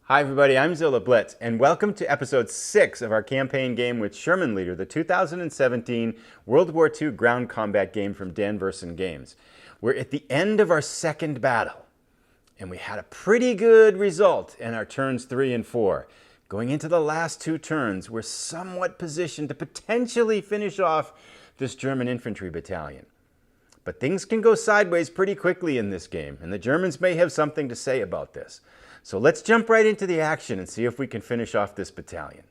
Hi everybody, I'm Zilla Blitz, and welcome to episode 6 of our campaign game with Sherman Leader, the 2017 World War II ground combat game from Verssen Games. We're at the end of our second battle, and we had a pretty good result in our turns 3 and 4. Going into the last 2 turns, we're somewhat positioned to potentially finish off this German infantry battalion. But things can go sideways pretty quickly in this game, and the Germans may have something to say about this. So let's jump right into the action and see if we can finish off this battalion.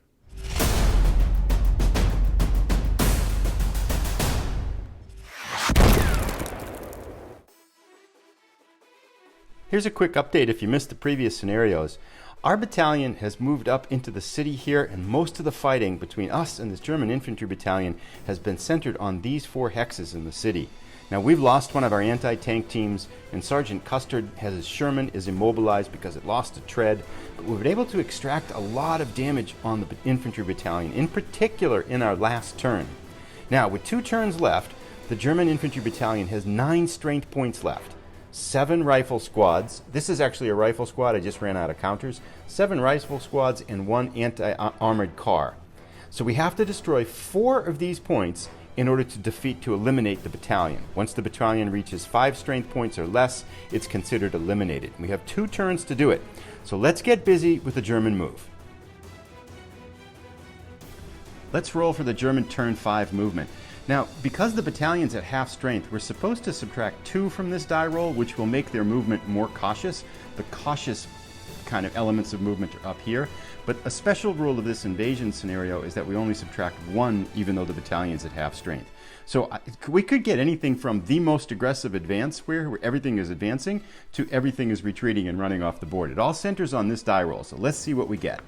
Here's a quick update if you missed the previous scenarios. Our battalion has moved up into the city here, and most of the fighting between us and this German infantry battalion has been centered on these 4 hexes in the city. Now, we've lost one of our anti-tank teams, and Sergeant Custard his Sherman is immobilized because it lost a tread, but we've been able to extract a lot of damage on the infantry battalion, in particular in our last turn. Now, with 2 turns left, the German infantry battalion has 9 strength points left, 7 rifle squads. This is actually a rifle squad, I just ran out of counters. 7 rifle squads and 1 anti-armored car. So we have to destroy 4 of these points in order to eliminate the battalion. Once the battalion reaches 5 strength points or less, it's considered eliminated. We have 2 turns to do it. So let's get busy with the German move. Let's roll for the German turn 5 movement. Now, because the battalion's at half strength, we're supposed to subtract 2 from this die roll, which will make their movement more cautious. The cautious kind of elements of movement are up here. But a special rule of this invasion scenario is that we only subtract 1 even though the battalion's at half strength. So we could get anything from the most aggressive advance where everything is advancing to everything is retreating and running off the board. It all centers on this die roll, so let's see what we get.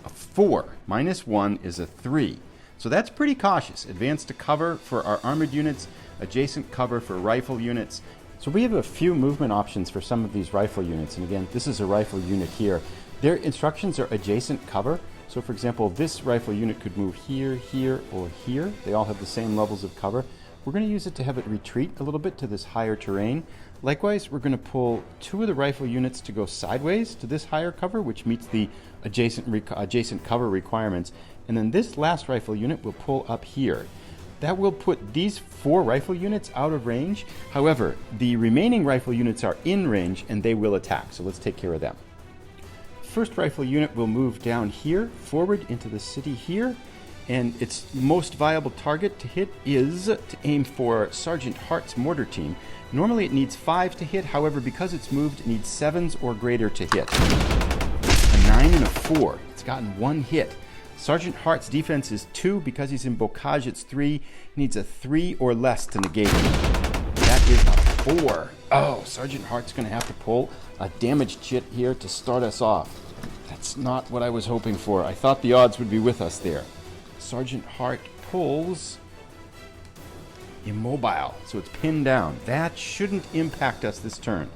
A 4 minus 1 is a 3. So that's pretty cautious. Advance to cover for our armored units, adjacent cover for rifle units. So we have a few movement options for some of these rifle units, and again, this is a rifle unit here. Their instructions are adjacent cover. So for example, this rifle unit could move here, here, or here. They all have the same levels of cover. We're going to use it to have it retreat a little bit to this higher terrain. Likewise, we're going to pull 2 of the rifle units to go sideways to this higher cover, which meets the adjacent cover requirements. And then this last rifle unit will pull up here. That will put these 4 rifle units out of range. However, the remaining rifle units are in range and they will attack. So let's take care of them. First rifle unit will move down here, forward into the city here, and its most viable target to hit is to aim for Sergeant Hart's mortar team. Normally it needs 5 to hit, however, because it's moved, it needs 7s or greater to hit. A 9 and a 4. It's gotten 1 hit. Sergeant Hart's defense is 2. Because he's in bocage, it's 3. He needs a 3 or less to negate it. That is a 4. Oh, Sergeant Hart's going to have to pull a damaged chit here to start us off. That's not what I was hoping for. I thought the odds would be with us there. Sergeant Hart pulls immobile, so it's pinned down. That shouldn't impact us this turn.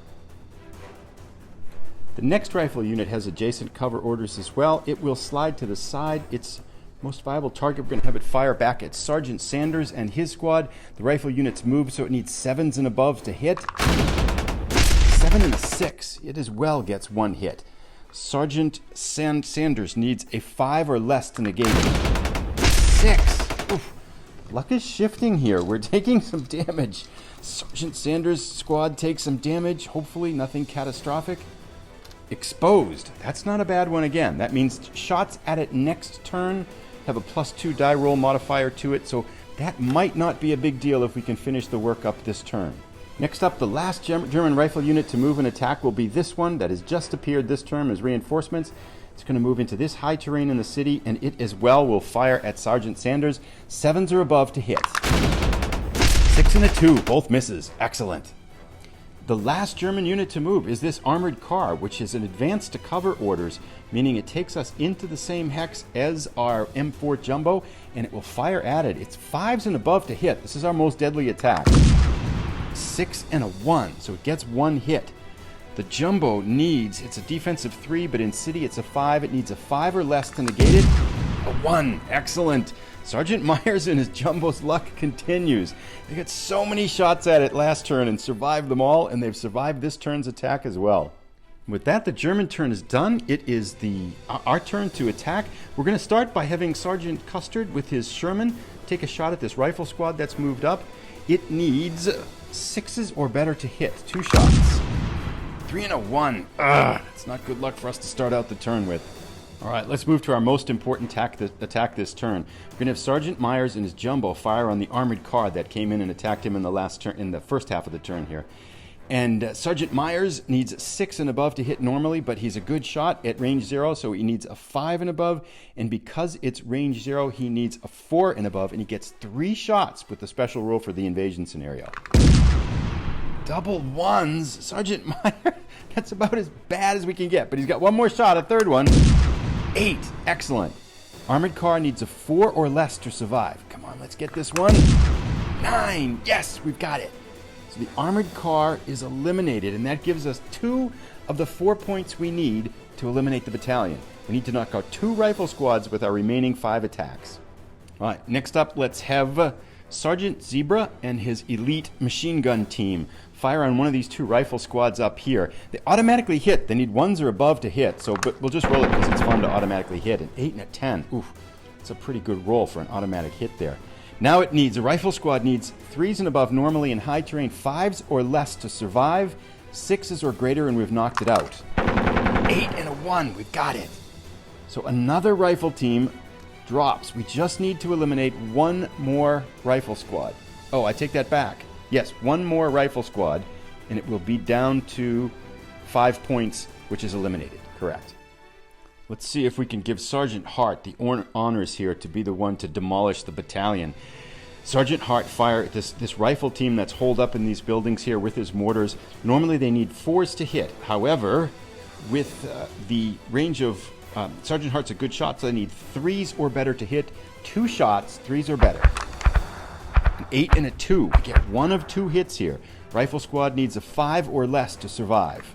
The next rifle unit has adjacent cover orders as well. It will slide to the side. Its most viable target, we're going to have it fire back at Sergeant Sanders and his squad. The rifle unit's moved, so it needs 7s and above to hit. 7 and a 6. It as well gets 1 hit. Sergeant Sanders needs a 5 or less to negate it. 6. Oof. Luck is shifting here. We're taking some damage. Sergeant Sanders' squad takes some damage. Hopefully nothing catastrophic. Exposed. That's not a bad one again. That means shots at it next turn have a +2 die roll modifier to it, so that might not be a big deal if we can finish the work up this turn. Next up, the last German rifle unit to move and attack will be this one that has just appeared this turn as reinforcements. It's going to move into this high terrain in the city, and it as well will fire at Sergeant Sanders. 7s or above to hit. 6 and a 2, both misses. Excellent. The last German unit to move is this armored car, which is an advance to cover orders, meaning it takes us into the same hex as our M4 Jumbo, and it will fire at it. It's 5s and above to hit. This is our most deadly attack. 6 and a 1, so it gets 1 hit. The Jumbo needs, it's a defensive 3, but in city it's a 5. It needs a 5 or less to negate it. A 1, excellent. Sergeant Myers and his Jumbo's luck continues. They got so many shots at it last turn and survived them all, and they've survived this turn's attack as well. With that, the German turn is done. It is our turn to attack. We're going to start by having Sergeant Custard with his Sherman take a shot at this rifle squad that's moved up. It needs 6s or better to hit. 2 shots. 3 and a 1. It's not good luck for us to start out the turn with. All right, let's move to our most important attack this turn. We're going to have Sergeant Myers and his jumbo fire on the armored car that came in and attacked him in the first half of the turn here. And Sergeant Myers needs 6 and above to hit normally, but he's a good shot at range 0, so he needs a 5 and above. And because it's range 0, he needs a 4 and above, and he gets 3 shots with the special rule for the invasion scenario. Double 1s. Sergeant Myers, that's about as bad as we can get, but he's got one more shot, a third one. 8. Excellent. Armored car needs a 4 or less to survive. Come on, let's get this one. 9. Yes, we've got it. So the armored car is eliminated, and that gives us 2 of the 4 points we need to eliminate the battalion. We need to knock out 2 rifle squads with our remaining 5 attacks. All right, next up, let's have Sergeant Zebra and his elite machine gun team fire on one of these 2 rifle squads up here. They automatically hit. They need 1s or above to hit, but we'll just roll it because it's fun to automatically hit. An 8 and a 10. Oof, that's a pretty good roll for an automatic hit there. Now a rifle squad needs 3s and above normally in high terrain, 5s or less to survive, 6s or greater, and we've knocked it out. 8 and a 1, we've got it. So another rifle team drops. We just need to eliminate 1 more rifle squad. Oh, I take that back. Yes, 1 more rifle squad, and it will be down to 5 points, which is eliminated. Correct. Let's see if we can give Sergeant Hart the honors here to be the one to demolish the battalion. Sergeant Hart fire this rifle team that's holed up in these buildings here with his mortars. Normally they need 4s to hit. However, with the range of Sergeant Hart's a good shot, so they need 3s or better to hit. 2 shots, 3s or better. An 8 and a 2. We get 1 of 2 hits here. Rifle squad needs a 5 or less to survive.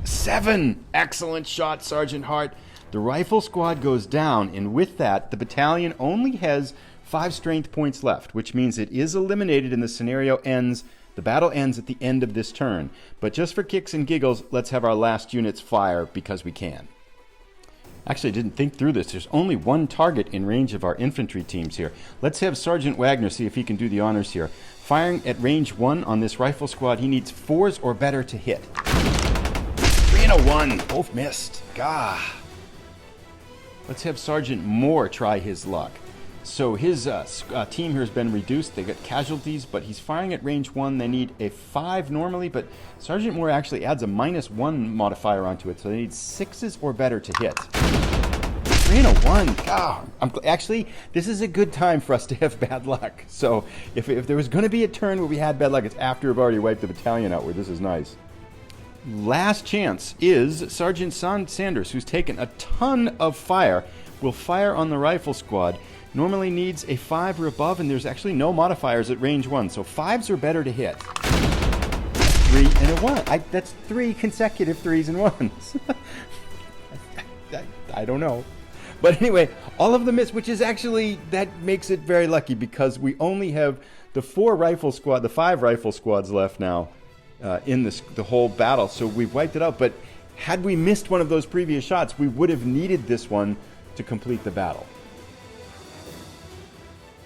7. Excellent shot, Sergeant Hart. The rifle squad goes down, and with that, the battalion only has 5 strength points left, which means it is eliminated and the scenario ends. The battle ends at the end of this turn. But just for kicks and giggles, let's have our last units fire because we can. Actually, I didn't think through this. There's only 1 target in range of our infantry teams here. Let's have Sergeant Wagner see if he can do the honors here. Firing at range 1 on this rifle squad, he needs 4s or better to hit. 3 and a 1. Both missed. Gah. Let's have Sergeant Moore try his luck. So his team here has been reduced. They got casualties, but he's firing at range 1. They need a 5 normally, but Sergeant Moore actually adds a -1 modifier onto it, so they need 6s or better to hit. 3 and a 1. God, actually, this is a good time for us to have bad luck. So if there was going to be a turn where we had bad luck, it's after we've already wiped the battalion out, where this is nice. Last chance is Sergeant Sanders, who's taken a ton of fire, will fire on the rifle squad. Normally needs a 5 or above, and there's actually no modifiers at range 1, so 5s are better to hit. 3 and a 1. That's 3 consecutive 3s and 1s. I don't know. But anyway, all of them miss, which is actually, that makes it very lucky because we only have the 5 rifle squads left now in the whole battle. So we've wiped it out. But had we missed one of those previous shots, we would have needed this one to complete the battle.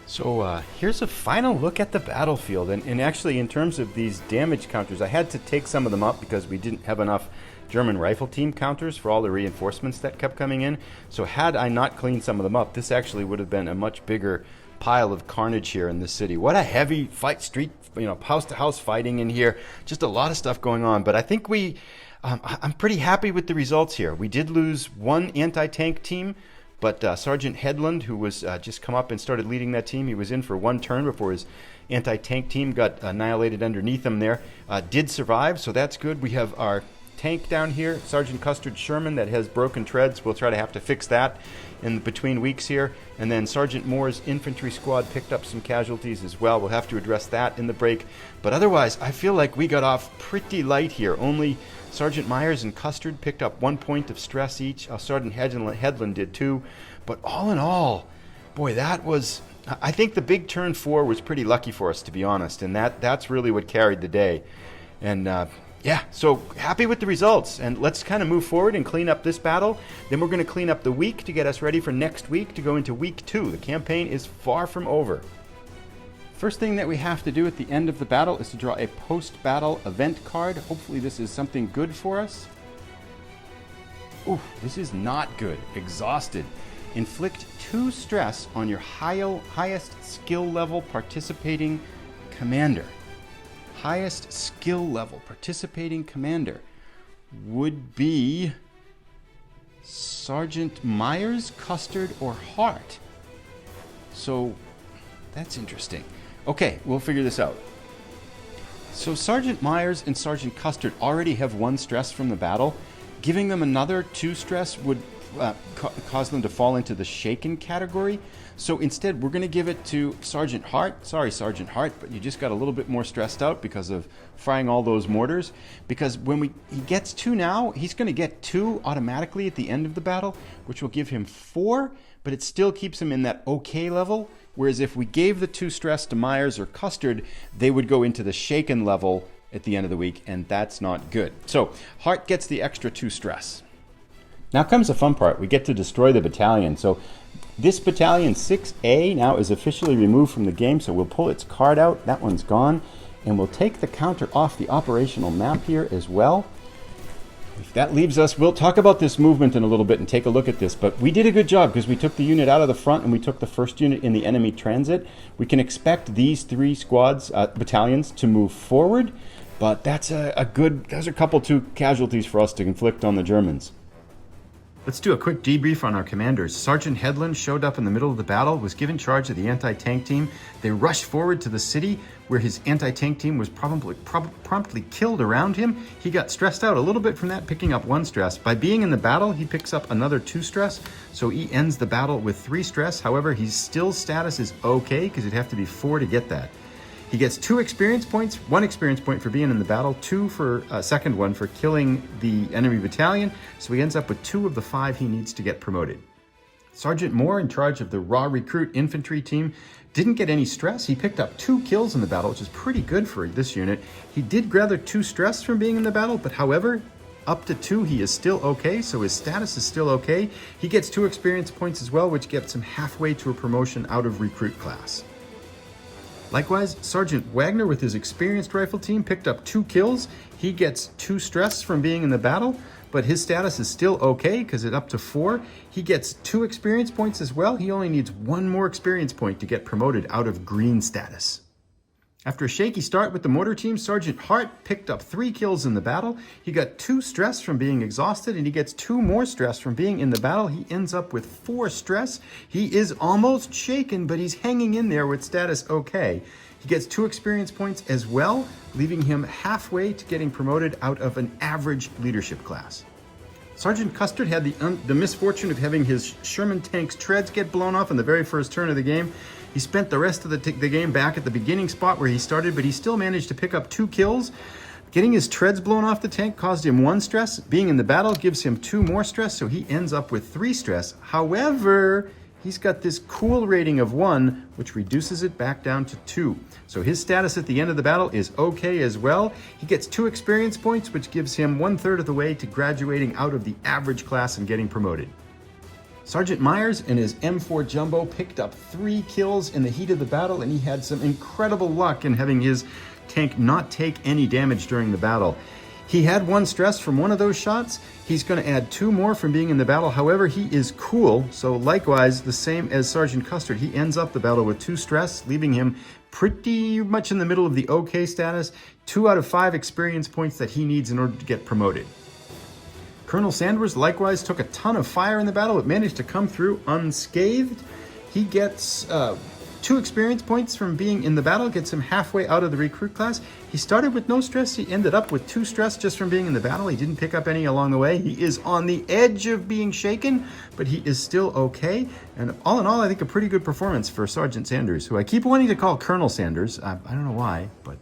So here's a final look at the battlefield. And actually, in terms of these damage counters, I had to take some of them up because we didn't have enough German rifle team counters for all the reinforcements that kept coming in. So had I not cleaned some of them up, this actually would have been a much bigger pile of carnage here in this city. What a heavy fight, street, house to house fighting in here. Just a lot of stuff going on. But I think I'm pretty happy with the results here. We did lose 1 anti-tank team, but Sergeant Headland, who was just come up and started leading that team, he was in for 1 turn before his anti-tank team got annihilated underneath him there, did survive, so that's good. We have our tank down here, Sergeant Custard Sherman, that has broken treads. We'll try to have to fix that in between weeks here. And then Sergeant Moore's infantry squad picked up some casualties as well. We'll have to address that in the break. But otherwise, I feel like we got off pretty light here. Only Sergeant Myers and Custard picked up 1 point of stress each. Sergeant Headland did too. But all in all, boy, that was... I think the big turn 4 was pretty lucky for us, to be honest. And that's really what carried the day. And Yeah, so happy with the results, and let's kind of move forward and clean up this battle. Then we're going to clean up the week to get us ready for next week to go into week 2. The campaign is far from over. First thing that we have to do at the end of the battle is to draw a post-battle event card. Hopefully this is something good for us. Ooh, this is not good. Exhausted. Inflict 2 stress on your highest skill level participating commander. Highest skill level participating commander would be Sergeant Myers, Custard, or Hart. So that's interesting. Okay, we'll figure this out. So Sergeant Myers and Sergeant Custard already have 1 stress from the battle. Giving them another 2 stress would cause them to fall into the shaken category. So instead, we're going to give it to Sergeant Hart. Sorry, Sergeant Hart, but you just got a little bit more stressed out because of firing all those mortars. Because when he gets 2 now, he's going to get 2 automatically at the end of the battle, which will give him 4, but it still keeps him in that okay level. Whereas if we gave the 2 stress to Myers or Custard, they would go into the shaken level at the end of the week, and that's not good. So Hart gets the extra 2 stress. Now comes the fun part. We get to destroy the battalion. So this battalion 6A now is officially removed from the game, so we'll pull its card out. That one's gone. And we'll take the counter off the operational map here as well. If that leaves us, we'll talk about this movement in a little bit and take a look at this. But we did a good job because we took the unit out of the front and we took the first unit in the enemy transit. We can expect these 3 battalions to move forward. But that's those are a couple 2 casualties for us to inflict on the Germans. Let's do a quick debrief on our commanders. Sergeant Headland showed up in the middle of the battle, was given charge of the anti-tank team. They rushed forward to the city where his anti-tank team was promptly killed around him. He got stressed out a little bit from that, picking up 1 stress. By being in the battle, he picks up another 2 stress, so he ends the battle with 3 stress. However, his still status is okay because it'd have to be 4 to get that. He gets 2 experience points, 1 experience point for being in the battle, 2 for second one for killing the enemy battalion, so he ends up with 2 of the 5 he needs to get promoted. Sergeant Moore, in charge of the raw recruit infantry team, didn't get any stress. He picked up 2 kills in the battle, which is pretty good for this unit. He did gather 2 stress from being in the battle, but however, up to 2 he is still okay, so his status is still okay. He gets 2 experience points as well, which gets him halfway to a promotion out of recruit class. Likewise, Sergeant Wagner with his experienced rifle team picked up 2 kills. He gets 2 stress from being in the battle, but his status is still okay because it's up to 4. He gets 2 experience points as well. He only needs 1 more experience point to get promoted out of green status. After a shaky start with the mortar team, Sergeant Hart picked up 3 kills in the battle. He got 2 stress from being exhausted, and he gets 2 more stress from being in the battle. He ends up with 4 stress. He is almost shaken, but he's hanging in there with status okay. He gets 2 experience points as well, leaving him halfway to getting promoted out of an average leadership class. Sergeant Custard had the misfortune of having his Sherman tank's treads get blown off in the very first turn of the game. He spent the rest of the game back at the beginning spot where he started, but he still managed to pick up 2 kills. Getting his treads blown off the tank caused him 1 stress. Being in the battle gives him 2 more stress, so he ends up with 3 stress. However, he's got this cool rating of 1, which reduces it back down to 2. So his status at the end of the battle is okay as well. He gets 2 experience points, which gives him 1/3 of the way to graduating out of the average class and getting promoted. Sergeant Myers and his M4 Jumbo picked up 3 kills in the heat of the battle, and he had some incredible luck in having his tank not take any damage during the battle. He had 1 stress from one of those shots. He's going to add 2 more from being in the battle. However, he is cool, so likewise, the same as Sergeant Custard, he ends up the battle with 2 stress, leaving him pretty much in the middle of the okay status, 2 out of 5 experience points that he needs in order to get promoted. Colonel Sanders likewise took a ton of fire in the battle, but managed to come through unscathed. He gets 2 experience points from being in the battle, gets him halfway out of the recruit class. He started with no stress. He ended up with 2 stress just from being in the battle. He didn't pick up any along the way. He is on the edge of being shaken, but he is still okay. And all in all, I think a pretty good performance for Sergeant Sanders, who I keep wanting to call Colonel Sanders. I don't know why, but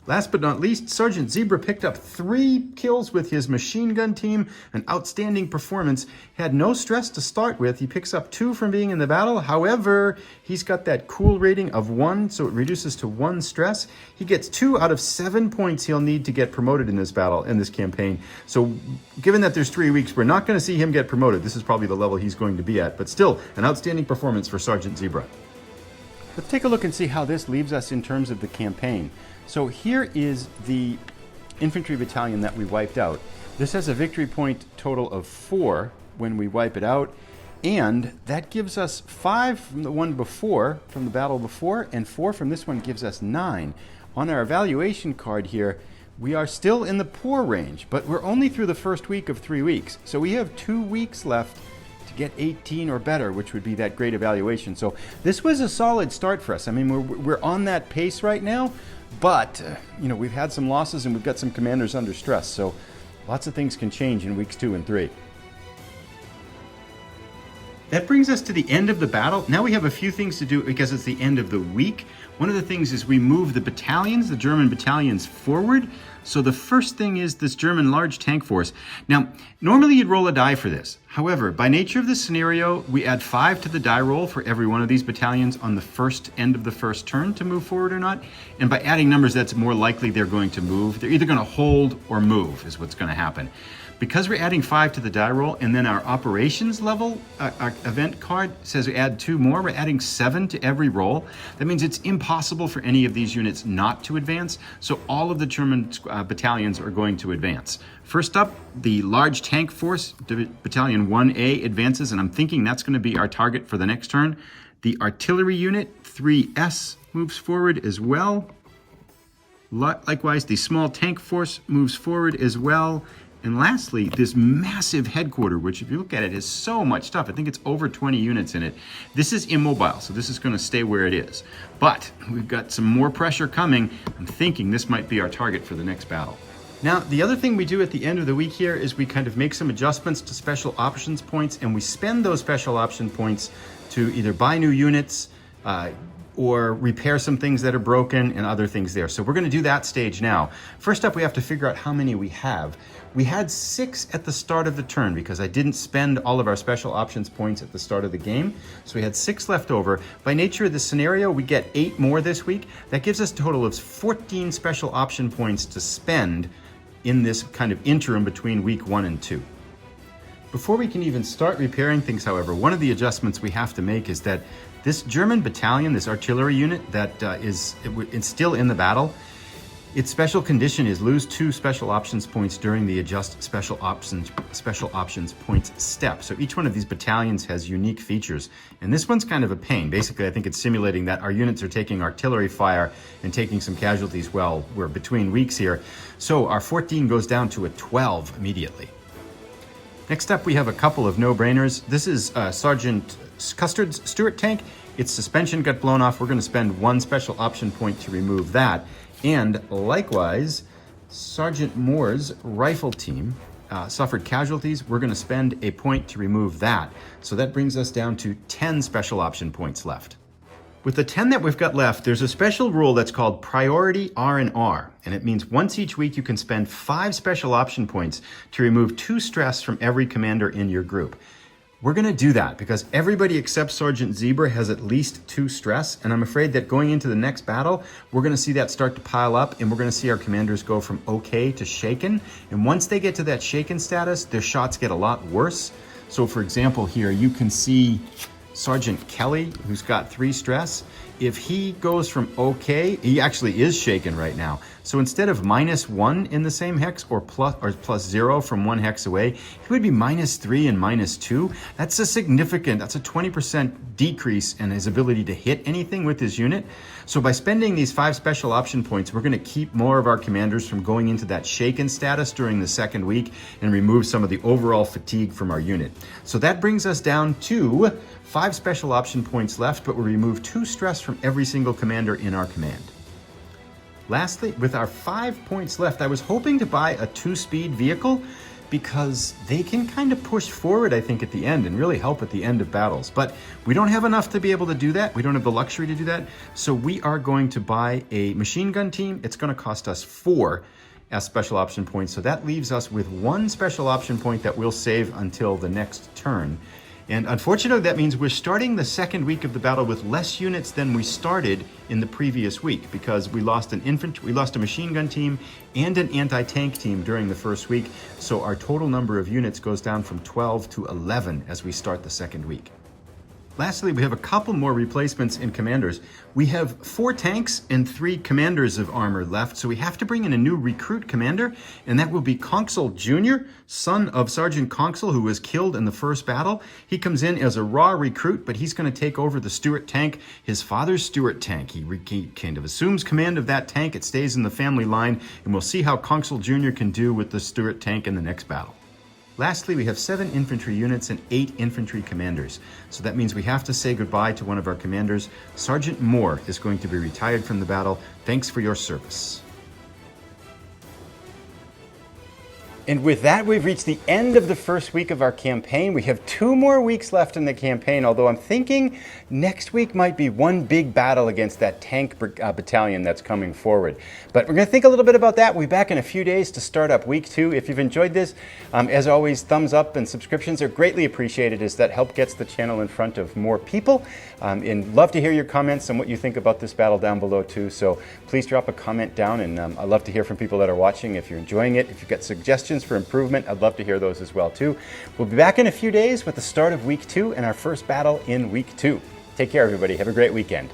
Last but not least, Sergeant Zebra picked up 3 kills with his machine gun team, an outstanding performance. Had no stress to start with. He picks up 2 from being in the battle. However, he's got that cool rating of 1, so it reduces to 1 stress. He gets 2 out of 7 points he'll need to get promoted in this battle, in this campaign. So given that there's 3 weeks, we're not going to see him get promoted. This is probably the level he's going to be at, but still an outstanding performance for Sergeant Zebra. Let's take a look and see how this leaves us in terms of the campaign. So here is the infantry battalion that we wiped out. This has a victory point total of 4 when we wipe it out, and that gives us 5 from the one before, from the battle before, and 4 from this one gives us 9. On our evaluation card here, we are still in the poor range, but we're only through the first week of 3 weeks. So we have 2 weeks left to get 18 or better, which would be that great evaluation. So this was a solid start for us. I mean, we're on that pace right now, but you know, we've had some losses and we've got some commanders under stress. So lots of things can change in weeks 2 and 3. That brings us to the end of the battle. Now we have a few things to do because it's the end of the week. One of the things is we move the battalions, the German battalions, forward. So the first thing is this German large tank force. Now, normally you'd roll a die for this. However, by nature of this scenario, we add 5 to the die roll for every one of these battalions on the first end of the first turn to move forward or not. And by adding numbers, that's more likely they're going to move. They're either going to hold or move is what's going to happen. Because we're adding 5 to the die roll, and then our operations level our event card says we add 2 more, we're adding 7 to every roll. That means it's impossible for any of these units not to advance, so all of the German battalions are going to advance. First up, the large tank force, Battalion 1A, advances, and I'm thinking that's going to be our target for the next turn. The artillery unit, 3S, moves forward as well. Likewise, the small tank force moves forward as well. And lastly, this massive headquarter, which if you look at it, has so much stuff. I think it's over 20 units in it. This is immobile, so this is going to stay where it is. But we've got some more pressure coming. I'm thinking this might be our target for the next battle. Now, the other thing we do at the end of the week here is we kind of make some adjustments to special options points, and we spend those special option points to either buy new units, or repair some things that are broken and other things there. So we're going to do that stage now. First up, we have to figure out how many we have. We had 6 at the start of the turn because I didn't spend all of our special options points at the start of the game. So we had 6 left over. By nature of the scenario, we get 8 more this week. That gives us a total of 14 special option points to spend in this kind of interim between week 1 and 2. Before we can even start repairing things, however, one of the adjustments we have to make is that this German battalion, this artillery unit that it's still in the battle, its special condition is lose 2 special options points during the adjust special options points step. So each one of these battalions has unique features, and this one's kind of a pain. Basically, I think it's simulating that our units are taking artillery fire and taking some casualties while we're between weeks here. So our 14 goes down to a 12 immediately. Next up, we have a couple of no-brainers. This is Sergeant Custard's Stuart tank. Its suspension got blown off. We're going to spend 1 special option point to remove that. And likewise, Sergeant Moore's rifle team suffered casualties. We're going to spend a point to remove that. So that brings us down to 10 special option points left. With the 10 that we've got left, there's a special rule that's called Priority R&R, and it means once each week you can spend 5 special option points to remove 2 stress from every commander in your group. We're going to do that because everybody except Sergeant Zebra has at least 2 stress, and I'm afraid that going into the next battle, we're going to see that start to pile up, and we're going to see our commanders go from okay to shaken, and once they get to that shaken status, their shots get a lot worse. So for example here, you can see Sergeant Kelly, who's got 3 stress. If he goes from okay, he actually is shaken right now. So instead of -1 in the same hex or plus 0 from 1 hex away, he would be -3 and -2. That's a 20% decrease in his ability to hit anything with his unit. So by spending these 5 special option points, we're going to keep more of our commanders from going into that shaken status during the second week and remove some of the overall fatigue from our unit. So that brings us down to 5 special option points left, but we remove 2 stress from every single commander in our command. Lastly, with our 5 points left, I was hoping to buy a 2-speed vehicle, because they can kind of push forward, I think, at the end and really help at the end of battles. But we don't have enough to be able to do that. We don't have the luxury to do that. So we are going to buy a machine gun team. It's going to cost us 4 as special option points. So that leaves us with 1 special option point that we'll save until the next turn. And unfortunately, that means we're starting the second week of the battle with less units than we started in the previous week, because we lost a machine gun team and an anti-tank team during the first week. So our total number of units goes down from 12 to 11 as we start the second week. Lastly, we have a couple more replacements in commanders. We have 4 tanks and 3 commanders of armor left, so we have to bring in a new recruit commander, and that will be Consul Jr., son of Sergeant Consul, who was killed in the first battle. He comes in as a raw recruit, but he's going to take over the Stuart tank, his father's Stuart tank. He kind of assumes command of that tank. It stays in the family line, and we'll see how Consul Jr. can do with the Stuart tank in the next battle. Lastly, we have 7 infantry units and 8 infantry commanders. So that means we have to say goodbye to one of our commanders. Sergeant Moore is going to be retired from the battle. Thanks for your service. And with that, we've reached the end of the first week of our campaign. We have 2 more weeks left in the campaign, although I'm thinking next week might be one big battle against that tank battalion that's coming forward. But we're going to think a little bit about that. We'll be back in a few days to start up week 2. If you've enjoyed this, as always, thumbs up and subscriptions are greatly appreciated, as that help gets the channel in front of more people. And love to hear your comments on what you think about this battle down below too. So please drop a comment down, and I'd love to hear from people that are watching. If you're enjoying it, if you've got suggestions for improvement, I'd love to hear those as well too. We'll be back in a few days with the start of week 2 and our first battle in week 2. Take care, everybody. Have a great weekend.